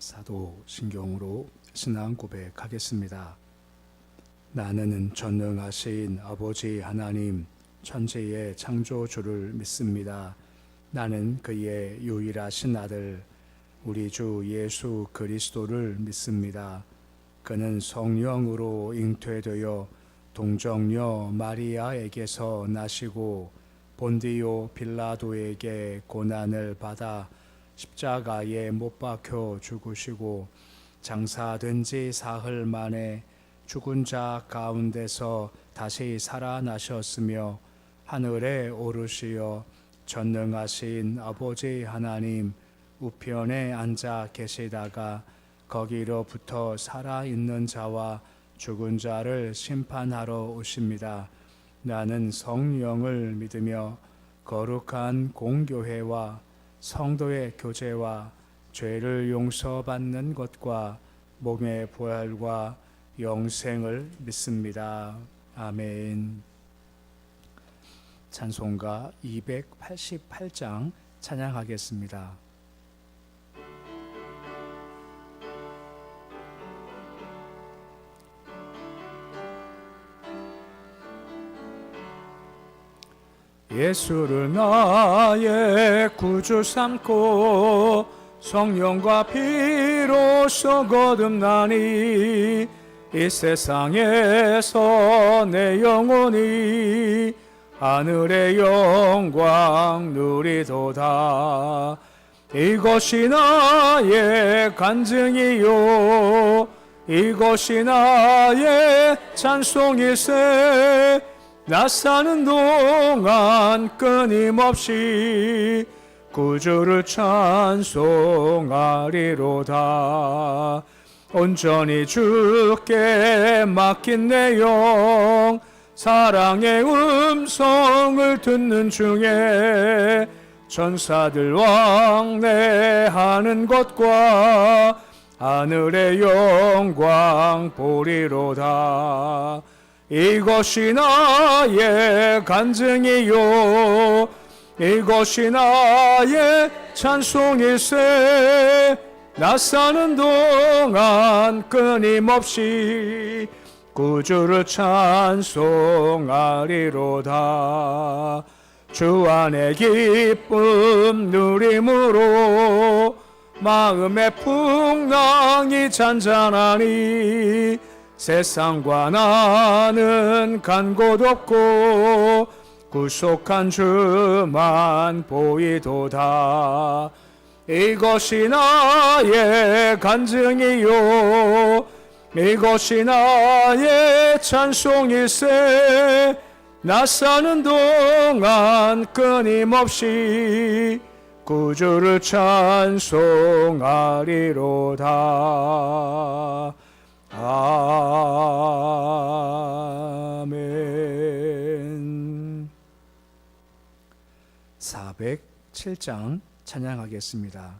사도신경으로 신앙 고백하겠습니다. 나는 전능하신 아버지 하나님 천지의 창조주를 믿습니다. 나는 그의 유일하신 아들 우리 주 예수 그리스도를 믿습니다. 그는 성령으로 잉태되어 동정녀 마리아에게서 나시고 본디오 빌라도에게 고난을 받아 십자가에 못 박혀 죽으시고 장사된 지 사흘 만에 죽은 자 가운데서 다시 살아나셨으며 하늘에 오르시어 전능하신 아버지 하나님 우편에 앉아 계시다가 거기로부터 살아있는 자와 죽은 자를 심판하러 오십니다. 나는 성령을 믿으며 거룩한 공교회와 성도의 교제와 죄를 용서받는 것과 몸의 부활과 영생을 믿습니다. 아멘. 찬송가 288장 찬양하겠습니다. 예수를 나의 구주 삼고 성령과 피로써 거듭나니 이 세상에서 내 영혼이 하늘의 영광 누리도다. 이것이 나의 간증이요 이것이 나의 찬송일세. 나 사는 동안 끊임없이 구주를 찬송하리로다. 온전히 주께 맡긴 내 영 사랑의 음성을 듣는 중에 천사들 왕래하는 것과 하늘의 영광 보리로다. 이것이 나의 간증이요 이것이 나의 찬송일세. 나 사는 동안 끊임없이 구주를 찬송하리로다. 주 안에 기쁨 누림으로 마음의 풍랑이 잔잔하니 세상과 나는 간 곳 없고 구속한 주만 보이도다. 이것이 나의 간증이요 이것이 나의 찬송일세. 나 사는 동안 끊임없이 구주를 찬송하리로다. 아멘. 407장 찬양하겠습니다.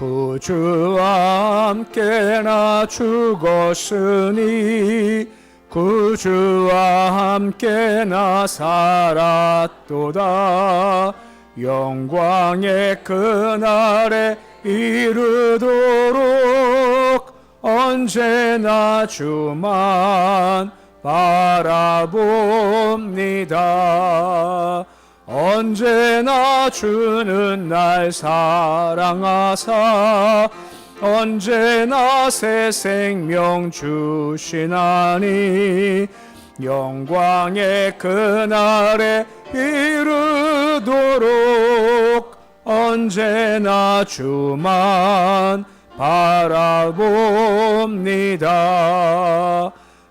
구주와 함께 나 죽었으니 구주와 함께 나 살았도다. 영광의 그날에 이르도록 언제나 주만 바라봅니다. 언제나 주는 날 사랑하사 언제나 새 생명 주시나니 영광의 그날에 이르도록 언제나 주만 바라봅니다.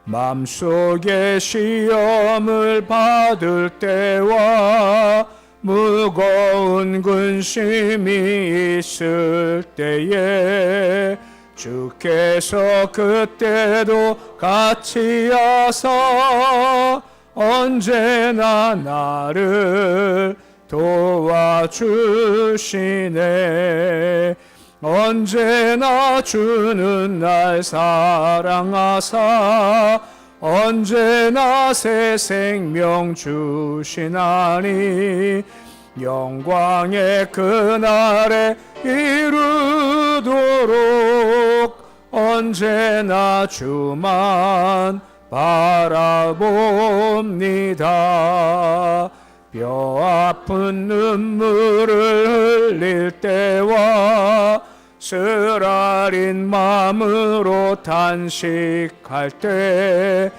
맘속에 시험을 받을 때와 무거운 근심이 있을 때에 주께서 그때도 같이 하사 언제나 나를 도와주시네. 언제나 주는 날 사랑하사 언제나 새 생명 주시나니 영광의 그날에 이르도록 언제나 주만 바라봅니다. 뼈 아픈 눈물을 흘릴 때와 쓰라린 마음으로 탄식할 때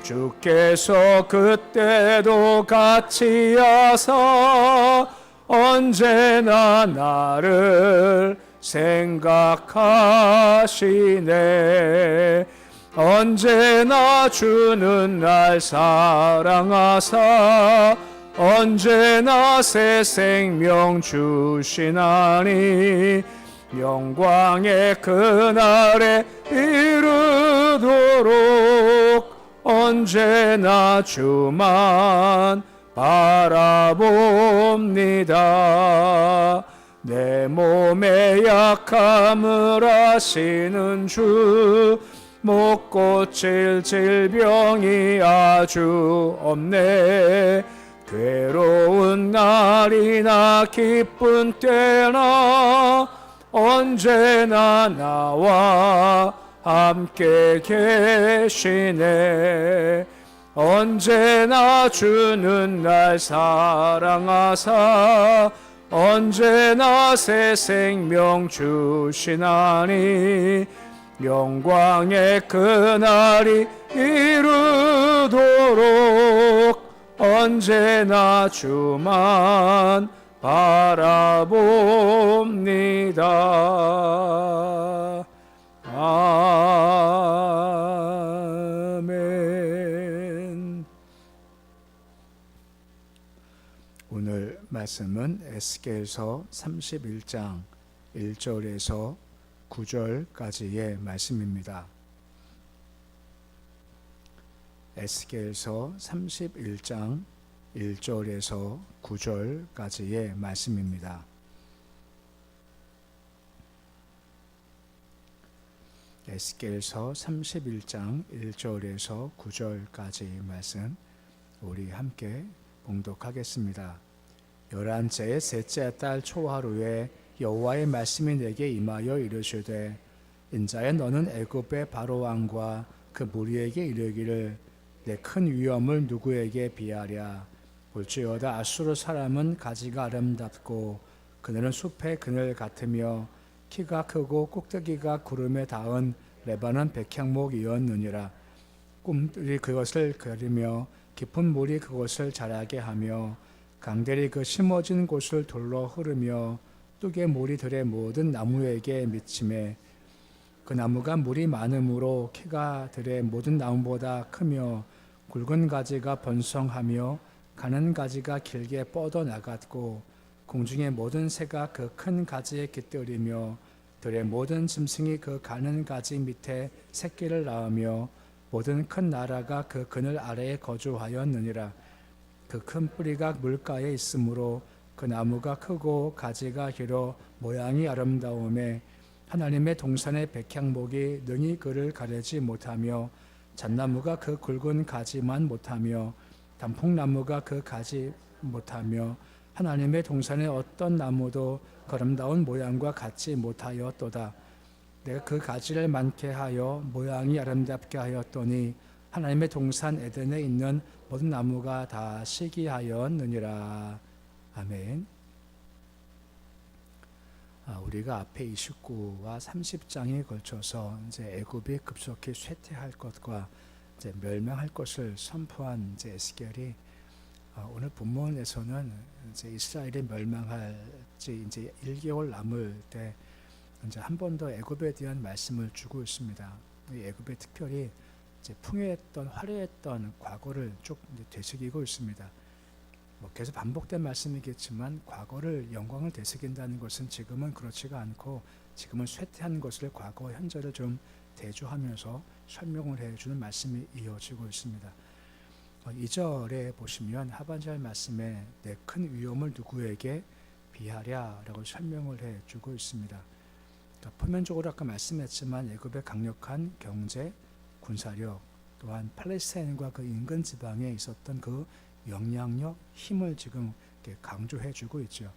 주께서 그때도 같이 하사 언제나 나를 생각하시네. 언제나 주는 날 사랑하사 언제나 새 생명 주시나니 영광의 그날에 이르도록 언제나 주만 바라봅니다. 내 몸의 약함을 아시는 주 못 고칠 질병이 아주 없네. 괴로운 날이나 기쁜 때나 언제나 나와 함께 계시네. 언제나 주는 날 사랑하사 언제나 새 생명 주시나니 영광의 그날이 이르도록 언제나 주만 바라봅니다. 아멘. 오늘 말씀은 에스겔서 31장 1절에서 9절까지의 말씀입니다. 에스겔서 31장 1절에서 9절까지의 말씀입니다. 에스겔서 31장 1절에서 9절까지의 말씀 우리 함께 봉독하겠습니다. 11째 셋째 달 초하루에 여호와의 말씀이 내게 임하여 이르시되 인자야 너는 애굽의 바로 왕과 그 무리에게 이르기를 내 큰 위엄을 누구에게 비하랴. 볼지어다 아수르 사람은 가지가 아름답고 그늘은 숲의 그늘 같으며 키가 크고 꼭대기가 구름에 닿은 레바논 백향목이었느니라. 꿈들이 그것을 가리며 깊은 물이 그것을 자라게 하며 강들이 그 심어진 곳을 둘러 흐르며 뚝의 물이 들의 모든 나무에게 미치매 그 나무가 물이 많으므로 키가 들의 모든 나무보다 크며 굵은 가지가 번성하며 가는 가지가 길게 뻗어 나갔고 공중의 모든 새가 그 큰 가지에 깃들이며 들의 모든 짐승이 그 가는 가지 밑에 새끼를 낳으며 모든 큰 나라가 그 그늘 아래에 거주하였느니라. 그 큰 뿌리가 물가에 있으므로 그 나무가 크고 가지가 길어 모양이 아름다움에 하나님의 동산의 백향목이 능히 그를 가리지 못하며 잣나무가 그 굵은 가지만 못하며 단풍나무가 그 가지 못하며 하나님의 동산의 어떤 나무도 그 아름다운 모양과 같지 못하였도다. 내가 그 가지를 많게 하여 모양이 아름답게 하였더니 하나님의 동산 에덴에 있는 모든 나무가 다 시기하였느니라. 아멘. 우리가 앞에 29와 30장에 걸쳐서 이제 애굽이 급속히 쇠퇴할 것과 이제 멸망할 것을 선포한 이제 에스겔이 오늘 본문에서는 이제 이스라엘이 멸망할지 이제 1개월 남을 때 이제 한 번 더 애굽에 대한 말씀을 주고 있습니다. 이 애굽에 특별히 이제 풍요했던 화려했던 과거를 쭉 이제 되새기고 있습니다. 계속 반복된 말씀이겠지만 과거를 영광을 되새긴다는 것은 지금은 그렇지가 않고 지금은 쇠퇴한 것을 과거 현재를 좀 대조하면서 설명을 해주는 말씀이 이어지고 있습니다. 2절에 보시면 하반절 말씀에 내 큰 위엄을 누구에게 비하랴 라고 설명을 해주고 있습니다. 또 표면적으로 아까 말씀했지만 애굽의 강력한 경제, 군사력, 또한 팔레스타인과 그 인근 지방에 있었던 그 영향력, 힘을 지금 이렇게 강조해주고 있죠.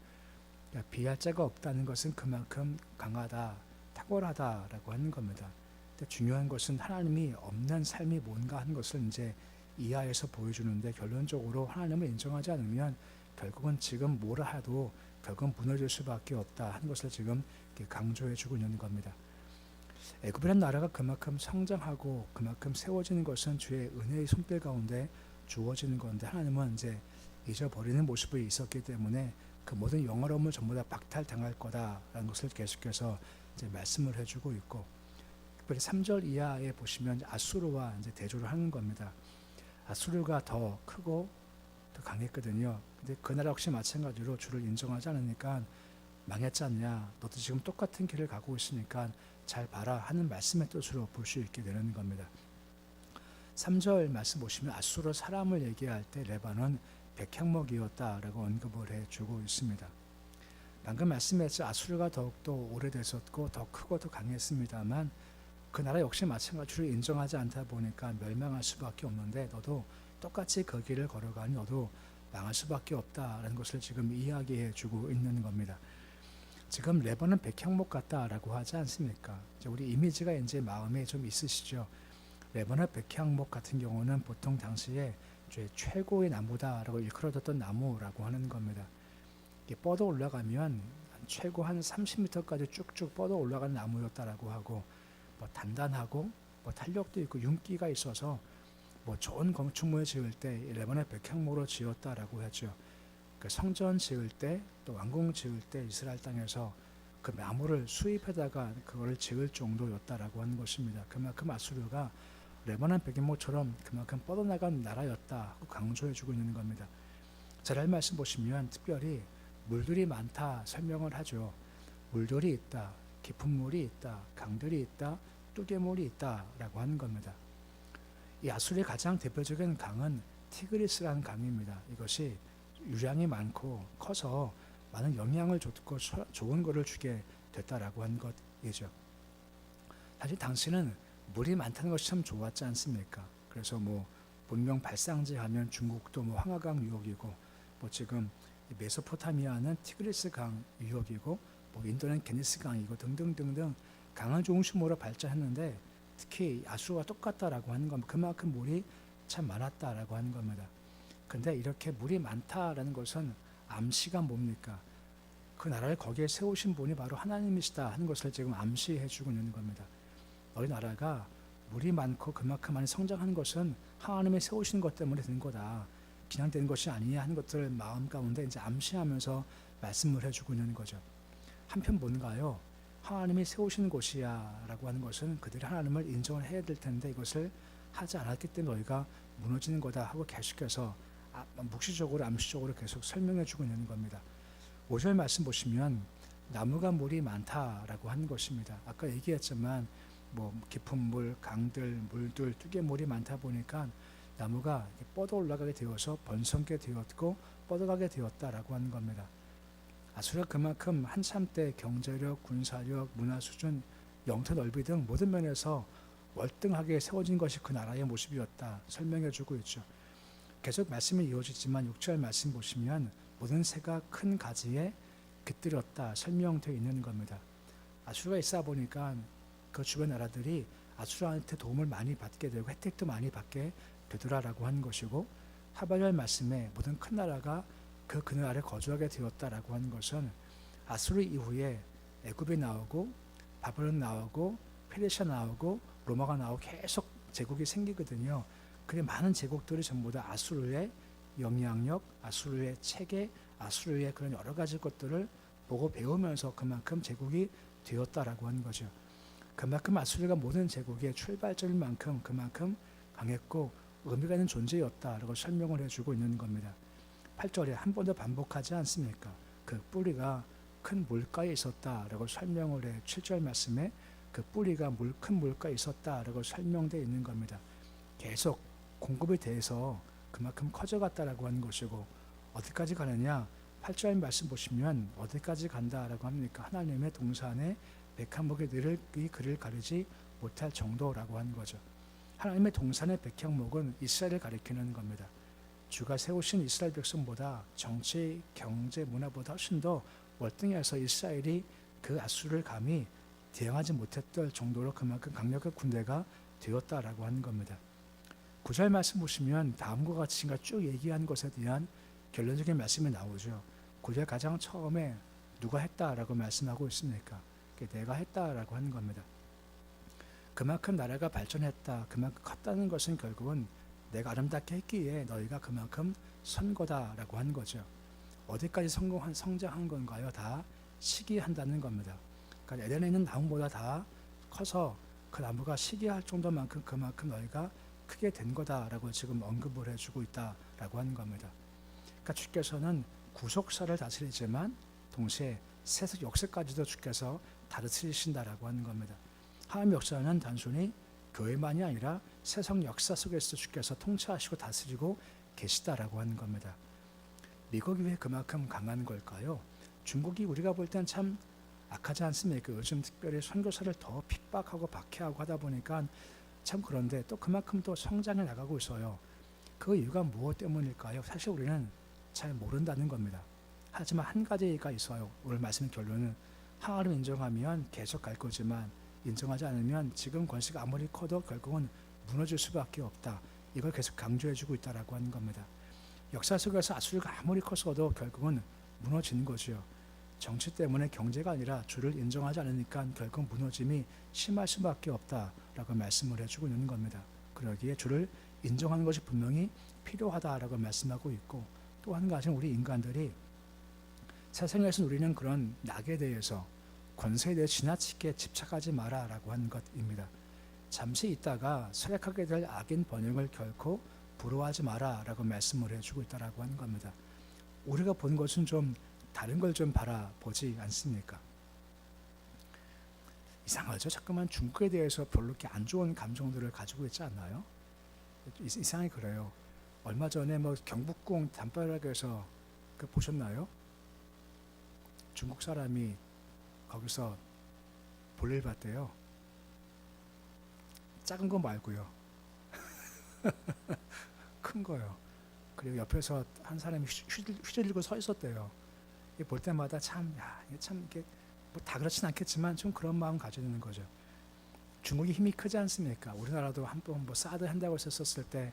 그러니까 비할 자가 없다는 것은 그만큼 강하다, 탁월하다라고 하는 겁니다. 근데 중요한 것은 하나님이 없는 삶이 뭔가 하는 것을 이제 이하에서 보여주는데, 결론적으로 하나님을 인정하지 않으면 결국은 지금 뭐라 해도 결국은 무너질 수밖에 없다 하는 것을 지금 강조해주고 있는 겁니다. 애굽이라는 나라가 그만큼 성장하고 그만큼 세워지는 것은 주의 은혜의 손길 가운데 주어지는 건데, 하나님은 이제 잊어버리는 모습이 있었기 때문에 그 모든 영화로움을 전부 다 박탈당할 거다라는 것을 계속해서 이제 말씀을 해주고 있고, 특별히 3절 이하에 보시면 아수르와 이제 대조를 하는 겁니다. 아수르가 더 크고 더 강했거든요. 근데 그 나라 역시 마찬가지로 주를 인정하지 않으니까 망했지 않냐, 너도 지금 똑같은 길을 가고 있으니까 잘 봐라 하는 말씀의 뜻으로 볼 수 있게 되는 겁니다. 3절 말씀 보시면 아수르 사람을 얘기할 때 레바논 백향목이었다라고 언급을 해주고 있습니다. 방금 말씀했죠. 아수르가 더욱더 오래됐었고 더 크고 더 강했습니다만 그 나라 역시 마찬가지로 인정하지 않다 보니까 멸망할 수밖에 없는데, 너도 똑같이 그 길을 걸어가니 너도 망할 수밖에 없다라는 것을 지금 이야기해 주고 있는 겁니다. 지금 레바논 백향목 같다라고 하지 않습니까? 우리 이미지가 이제 마음에 좀 있으시죠? 레바논 백향목 같은 경우는 보통 당시에 최고의 나무다라고 일컬어졌던 나무라고 하는 겁니다. 이게 뻗어 올라가면 최고 한 30m까지 쭉쭉 뻗어 올라가는 나무였다라고 하고, 뭐 단단하고 뭐 탄력도 있고 윤기가 있어서 뭐 좋은 건축물 지을 때 레바논 백향목으로 지었다라고 하죠. 그 성전 지을 때 또 왕궁 지을 때 이스라엘 땅에서 그 나무를 수입해다가 그거를 지을 정도였다라고 하는 것입니다. 그만큼 아수르가 레바논 백향목처럼 그만큼 뻗어나간 나라였다고 강조해주고 있는 겁니다. 잘 말씀 보시면 특별히 물들이 많다 설명을 하죠. 물들이 있다, 깊은 물이 있다, 강들이 있다, 뚜개물이 있다라고 하는 겁니다. 이 아수르의 가장 대표적인 강은 티그리스라는 강입니다. 이것이 유량이 많고 커서 많은 영향을 줬고 좋은 것을 주게 됐다라고 한 것이죠. 사실 당시는 물이 많다는 것이 참 좋았지 않습니까? 그래서 뭐 문명 발상지 하면 중국도 뭐 황하강 유역이고, 뭐 지금 메소포타미아는 티그리스 강 유역이고, 뭐 인도는 게니스 강이고 등등등등 강을 중심으로 발전했는데, 특히 아수르와 똑같다라고 하는 건 그만큼 물이 참 많았다라고 하는 겁니다. 근데 이렇게 물이 많다라는 것은 암시가 뭡니까? 그 나라를 거기에 세우신 분이 바로 하나님이시다 하는 것을 지금 암시해 주고 있는 겁니다. 너희 나라가 물이 많고 그만큼 많이 성장하는 것은 하나님이 세우신 것 때문에 된 거다, 그냥 된 것이 아니냐 하는 것들을 마음 가운데 이제 암시하면서 말씀을 해주고 있는 거죠. 한편 뭔가요? 하나님이 세우신 곳이야 라고 하는 것은 그들이 하나님을 인정을 해야 될 텐데 이것을 하지 않았기 때문에 너희가 무너지는 거다 하고 계속해서 묵시적으로 암시적으로 계속 설명해 주고 있는 겁니다. 5절 말씀 보시면 나무가 물이 많다라고 하는 것입니다. 아까 얘기했지만 뭐 깊은 물, 강들, 물들, 뚜개물이 많다 보니까 나무가 뻗어 올라가게 되어서 번성게 되었고 뻗어가게 되었다라고 하는 겁니다. 아수르가 그만큼 한참 때 경제력, 군사력, 문화 수준, 영토 넓이 등 모든 면에서 월등하게 세워진 것이 그 나라의 모습이었다 설명해 주고 있죠. 계속 말씀이 이어지지만 6절 말씀 보시면 모든 새가 큰 가지에 깃들였다 설명되어 있는 겁니다. 아수르가 있어 보니까 그 주변 나라들이 아수르한테 도움을 많이 받게 되고 혜택도 많이 받게 되더라라고 하는 것이고, 하반절 말씀에 모든 큰 나라가 그늘 아래 거주하게 되었다라고 하는 것은 아수르 이후에 애굽이 나오고 바벨론 나오고 페르시아 나오고 로마가 나오고 계속 제국이 생기거든요. 그게 많은 제국들이 전부 다 아수르의 영향력, 아수르의 체계, 아수르의 그런 여러 가지 것들을 보고 배우면서 그만큼 제국이 되었다라고 하는 거죠. 그만큼 아수르가 모든 제국의 출발점인 만큼 그만큼 강했고 의미가 있는 존재였다라고 설명을 해주고 있는 겁니다. 8절에 한 번 더 반복하지 않습니까? 그 뿌리가 큰 물가에 있었다라고 설명을 해 7절 말씀에 그 뿌리가 큰 물가에 있었다라고 설명되어 있는 겁니다. 계속 공급이 돼서 그만큼 커져갔다라고 하는 것이고, 어디까지 가느냐? 8절 말씀 보시면 어디까지 간다라고 합니까? 하나님의 동산에 백향목이 늘 이 그를 가리지 못할 정도라고 하는 거죠. 하나님의 동산의 백향목은 이스라엘을 가리키는 겁니다. 주가 세우신 이스라엘 백성보다 정치, 경제, 문화보다 훨씬 더 월등해서 이스라엘이 그 아수르를 감히 대항하지 못했던 정도로 그만큼 강력한 군대가 되었다라고 하는 겁니다. 9절 말씀 보시면 다음과 같이 지금 쭉 얘기한 것에 대한 결론적인 말씀이 나오죠. 9절 가장 처음에 누가 했다라고 말씀하고 있습니까? 내가 했다라고 하는 겁니다. 그만큼 나라가 발전했다, 그만큼 컸다는 것은 결국은 내가 아름답게 했기에 너희가 그만큼 선 거다라고 하는 거죠. 어디까지 성장한 건가요? 다 시기한다는 겁니다. 그러니까 에덴에 있는 나무보다 다 커서 그 나무가 시기할 정도만큼 그만큼 너희가 크게 된 거다라고 지금 언급을 해주고 있다라고 하는 겁니다. 그러니까 주께서는 구속사를 다스리지만 동시에 세속 역사까지도 주께서 다스리신다라고 하는 겁니다. 하나님 역사는 단순히 교회만이 아니라 세상 역사 속에서 주께서 통치하시고 다스리고 계시다라고 하는 겁니다. 미국이 왜 그만큼 강한 걸까요? 중국이 우리가 볼 땐 참 악하지 않습니까? 요즘 특별히 선교사를 더 핍박하고 박해하고 하다 보니까 참 그런데 또 그만큼 또 성장해 나가고 있어요. 그 이유가 무엇 때문일까요? 사실 우리는 잘 모른다는 겁니다. 하지만 한 가지가 있어요. 오늘 말씀의 결론은 하나님 인정하면 계속 갈 거지만 인정하지 않으면 지금 권세가 아무리 커도 결국은 무너질 수밖에 없다. 이걸 계속 강조해주고 있다라고 하는 겁니다. 역사 속에서 아수르가 아무리 컸어도 결국은 무너지는 거죠. 정치 때문에 경제가 아니라 주를 인정하지 않으니까 결국 무너짐이 심할 수밖에 없다라고 말씀을 해주고 있는 겁니다. 그러기에 주를 인정하는 것이 분명히 필요하다라고 말씀하고 있고 또 한 가지는 우리 인간들이 세상에서 누리는 그런 낙에 대해서 권세에 대해 지나치게 집착하지 마라라고 하는 것입니다. 잠시 있다가 쇠약하게 될 악인 번영을 결코 부러워하지 마라라고 말씀을 해주고 있다라고 하는 겁니다. 우리가 본 것은 좀 다른 걸 좀 바라보지 않습니까? 이상하죠? 자꾸만 중국에 대해서 별로 이렇게 안 좋은 감정들을 가지고 있지 않나요? 이상하게 그래요. 얼마 전에 뭐 경복궁 담벼락에서 그 보셨나요? 중국 사람이 거기서 볼일 봤대요. 작은 거 말고요. 큰 거요. 그리고 옆에서 한 사람이 휘둘리고 서 있었대요. 볼 때마다 참 이게 뭐 다 그렇진 않겠지만 좀 그런 마음 가지는 거죠. 중국이 힘이 크지 않습니까? 우리나라도 한번 뭐 사드 한다고 했었을 때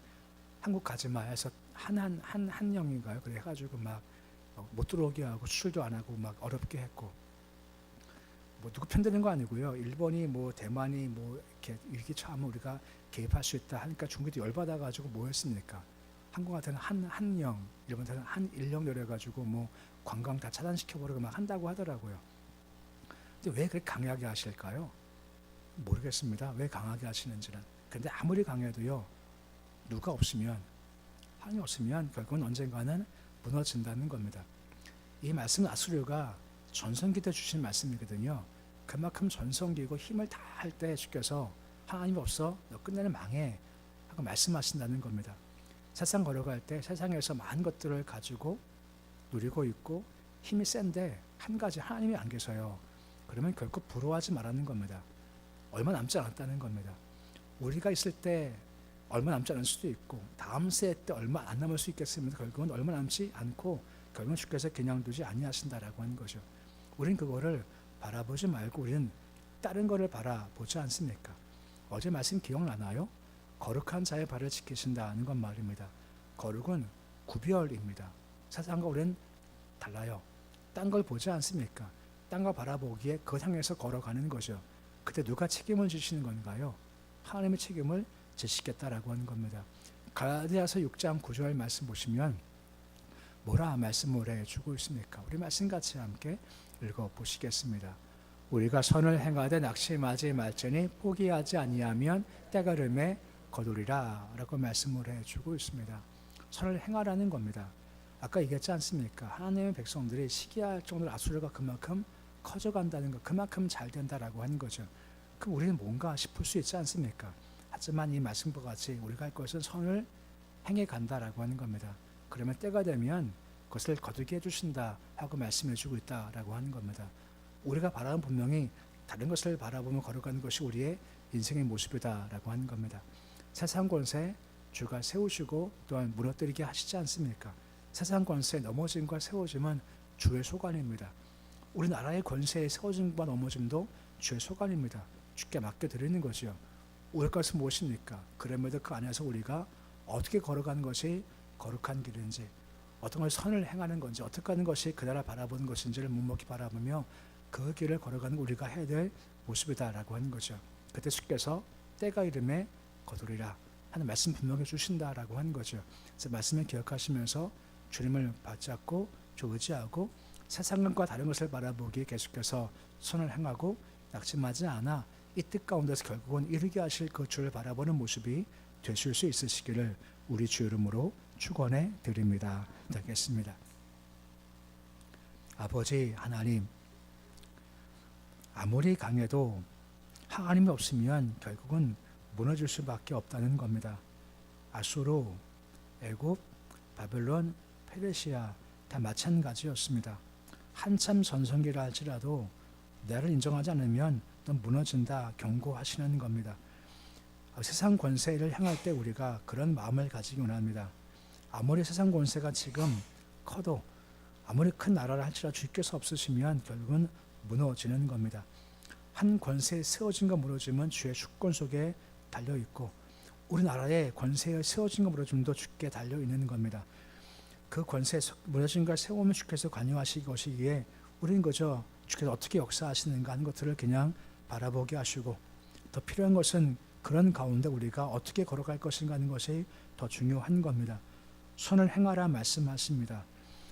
한국 가지 마 해서 한영인가요? 그래 해가지고 막 못 들어오게 하고 수출도 안 하고 막 어렵게 했고 뭐 누구 편드는 거 아니고요. 일본이 뭐 대만이 뭐 이렇게 위기 처하면 우리가 개입할 수 있다 하니까 중국이 열받아 가지고 뭐 했습니까? 한국한테는 한영, 일본한테는 한일영 내려가지고 뭐 관광 다 차단시켜 버리고 막 한다고 하더라고요. 근데 왜 그렇게 강하게 하실까요? 모르겠습니다. 왜 강하게 하시는지는. 근데 아무리 강해도요, 누가 없으면, 하나님 없으면 결국은 언젠가는 무너진다는 겁니다. 이 말씀은 아수르가 전성기 때 주신 말씀이거든요. 그만큼 전성기고 힘을 다 할 때 주께서 하나님 없어 너 끝내는 망해 하고 말씀하신다는 겁니다. 세상 걸어갈 때 세상에서 많은 것들을 가지고 누리고 있고 힘이 센데 한 가지 하나님이 안 계셔요. 그러면 결코 부러워하지 말라는 겁니다. 얼마 남지 않았다는 겁니다. 우리가 있을 때 얼마 남지 않을 수도 있고 다음 세대 때 얼마 안 남을 수 있겠습니다. 결국은 얼마 남지 않고 결국은 주께서 그냥 두지 아니하신다라고 하는 거죠. 우린 그거를 바라보지 말고 우리는 다른 거를 바라보지 않습니까? 어제 말씀 기억나나요? 거룩한 자의 발을 지키신다는 건 말입니다. 거룩은 구별입니다. 세상과 우리는 달라요. 딴 걸 보지 않습니까? 딴 걸 바라보기에 그 향해서 걸어가는 거죠. 그때 누가 책임을 지시는 건가요? 하나님의 책임을 지시겠다라고 하는 겁니다. 갈라디아서 6장 9절 말씀 보시면 뭐라 말씀을 해주고 있습니까? 우리 말씀 같이 함께 읽어보시겠습니다. 우리가 선을 행하되 낙심하지 말지니 포기하지 아니하면 때가름에 거두리라 라고 말씀을 해주고 있습니다. 선을 행하라는 겁니다. 아까 얘기했지 않습니까? 하나님의 백성들이 시기할 정도로 아수르가 그만큼 커져간다는 것, 그만큼 잘 된다라고 하는 거죠. 그럼 우리는 뭔가 싶을 수 있지 않습니까? 하지만 이 말씀과 같이 우리가 할 것은 선을 행해 간다라고 하는 겁니다. 그러면 때가 되면 그것을 거두게 해주신다 하고 말씀해주고 있다라고 하는 겁니다. 우리가 바라는 분명히 다른 것을 바라보며 걸어가는 것이 우리의 인생의 모습이다라고 하는 겁니다. 세상 권세 주가 세우시고 또한 무너뜨리게 하시지 않습니까? 세상 권세 넘어짐과 세워짐은 주의 소관입니다. 우리나라의 권세의 세워짐과 넘어짐도 주의 소관입니다. 주께 맡겨드리는 것이요. 올 것은 무엇입니까? 그럼에도 그 안에서 우리가 어떻게 걸어가는 것이 거룩한 길인지, 어떤 것을 선을 행하는 건지, 어떻게 하는 것이 그 나라 바라보는 것인지를 묵묵히 바라보며 그 길을 걸어가는 우리가 해야 될 모습이다라고 하는 거죠. 그때 주께서 때가 이름에 거두리라 하는 말씀 분명히 주신다라고 하는 거죠. 그래서 말씀을 기억하시면서 주님을 붙잡고 의지하고 세상과 다른 것을 바라보기에 계속해서 선을 행하고 낙심하지 않아 이 뜻 가운데서 결국은 이루게 하실 그 주를 바라보는 모습이 되실 수 있으시기를 우리 주 이름으로 축원해 드립니다. 기도하겠습니다. 아버지 하나님, 아무리 강해도 하나님이 없으면 결국은 무너질 수밖에 없다는 겁니다. 아수르, 애굽, 바벨론, 페르시아 다 마찬가지였습니다. 한참 전성기라 할지라도 나를 인정하지 않으면 넌 무너진다 경고하시는 겁니다. 세상 권세를 향할 때 우리가 그런 마음을 가지기 원합니다. 아무리 세상 권세가 지금 커도 아무리 큰 나라를 할지라도 주께서 없으시면 결국은 무너지는 겁니다. 한 권세의 세워짐과 무너짐은 주의 주권 속에 달려있고 우리나라의 권세의 세워짐과 무너짐도 주께 달려있는 겁니다. 그 권세의 무너짐과 세움을 주께서 관여하시기 것이기에 우리는 그저 주께서 어떻게 역사하시는가 하는 것들을 그냥 바라보게 하시고 더 필요한 것은 그런 가운데 우리가 어떻게 걸어갈 것인가 하는 것이 더 중요한 겁니다. 선을 행하라 말씀하십니다.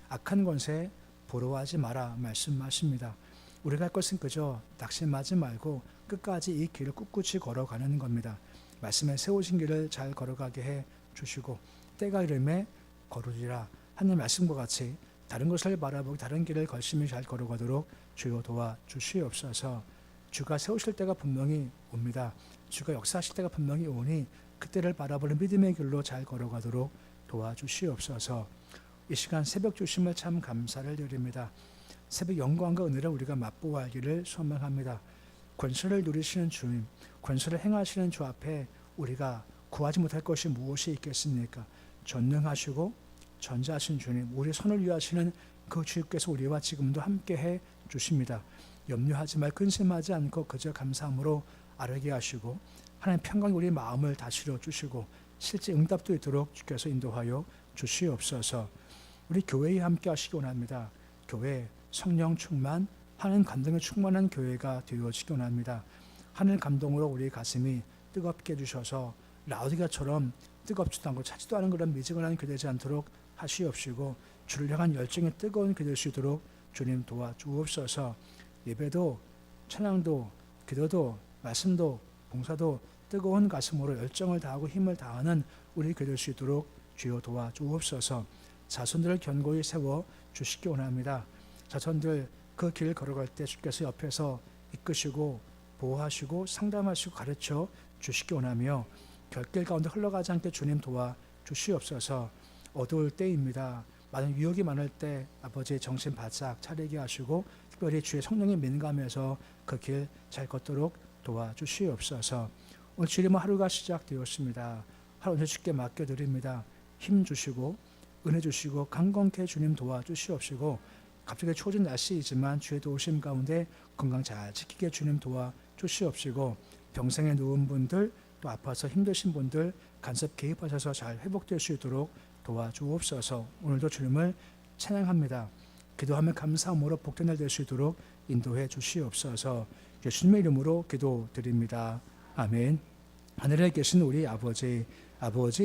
악한 권세 부러워하지 마라 말씀하십니다. 우리가 할 것은 그저 낙심하지 말고 끝까지 이 길을 꿋꿋이 걸어가는 겁니다. 말씀에 세우신 길을 잘 걸어가게 해 주시고 때가 이름에 거두리라 하는 말씀과 같이 다른 것을 바라보고 다른 길을 걸심히 잘 걸어가도록 주여 도와주시옵소서. 주가 세우실 때가 분명히 옵니다. 주가 역사하실 때가 분명히 오니 그때를 바라보는 믿음의 길로 잘 걸어가도록 도와주시옵소서. 이 시간 새벽 주심을 참 감사를 드립니다. 새벽 영광과 은혜를 우리가 맛보아하기를 소망합니다. 권세를 누리시는 주님, 권세를 행하시는 주 앞에 우리가 구하지 못할 것이 무엇이 있겠습니까? 전능하시고 전자하신 주님, 우리 손을 위하시는 그 주님께서 우리와 지금도 함께해 주십니다. 염려하지 말 근심하지 않고 그저 감사함으로 아뢰게 하시고 하나님 평강 우리 마음을 다스려 주시고 실제 응답도 있도록 주께서 인도하여 주시옵소서. 우리 교회에 함께 하시기 원합니다. 교회 성령 충만, 하나님 감동에 충만한 교회가 되어지기 원합니다. 하늘 감동으로 우리 가슴이 뜨겁게 해주셔서 라우디가처럼 뜨겁지도 않고 차지도 않은 그런 미지근한 교회 되지 않도록 하시옵시고 주를 향한 열정이 뜨거운 교회 될 수 있도록 주님 도와주옵소서. 예배도 찬양도 기도도 말씀도 봉사도 뜨거운 가슴으로 열정을 다하고 힘을 다하는 우리 교회 될 수 있도록 주여 도와주옵소서. 자손들을 견고히 세워 주시기 원합니다. 자손들 그 길 걸어갈 때 주께서 옆에서 이끄시고 보호하시고 상담하시고 가르쳐 주시기 원하며 결길 가운데 흘러가지 않게 주님 도와 주시옵소서. 어두울 때입니다. 많은 유혹이 많을 때 아버지의 정신 바짝 차리게 하시고 특별히 주의 성령에 민감해서 그 길 잘 걷도록 도와주시옵소서. 오늘 주님의 하루가 시작되었습니다. 하루 오늘 주께 맡겨드립니다. 힘 주시고 은혜 주시고 강건케 주님 도와주시옵시고 갑자기 추워진 날씨이지만 주의 도우심 가운데 건강 잘 지키게 주님 도와주시옵시고 병상에 누운 분들 또 아파서 힘드신 분들 간섭 개입하셔서 잘 회복될 수 있도록 도와주옵소서. 오늘도 주님을 찬양합니다. 기도하며 감사함으로 복된 날 될 수 있도록 인도해 주시옵소서. 예수님의 이름으로 기도드립니다. 아멘. 하늘에 계신 우리 아버지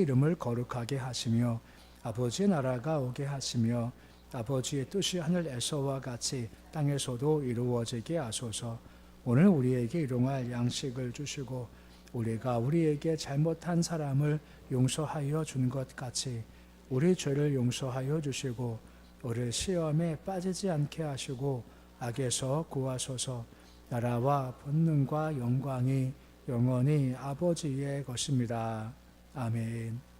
이름을 거룩하게 하시며 아버지의 나라가 오게 하시며 아버지의 뜻이 하늘에서와 같이 땅에서도 이루어지게 하소서. 오늘 우리에게 일용할 양식을 주시고 우리가 우리에게 잘못한 사람을 용서하여 준 것 같이 우리 죄를 용서하여 주시고 우리 시험에 빠지지 않게 하시고 악에서 구하소서. 나라와 권능과 영광이 영원히 아버지의 것입니다. 아멘.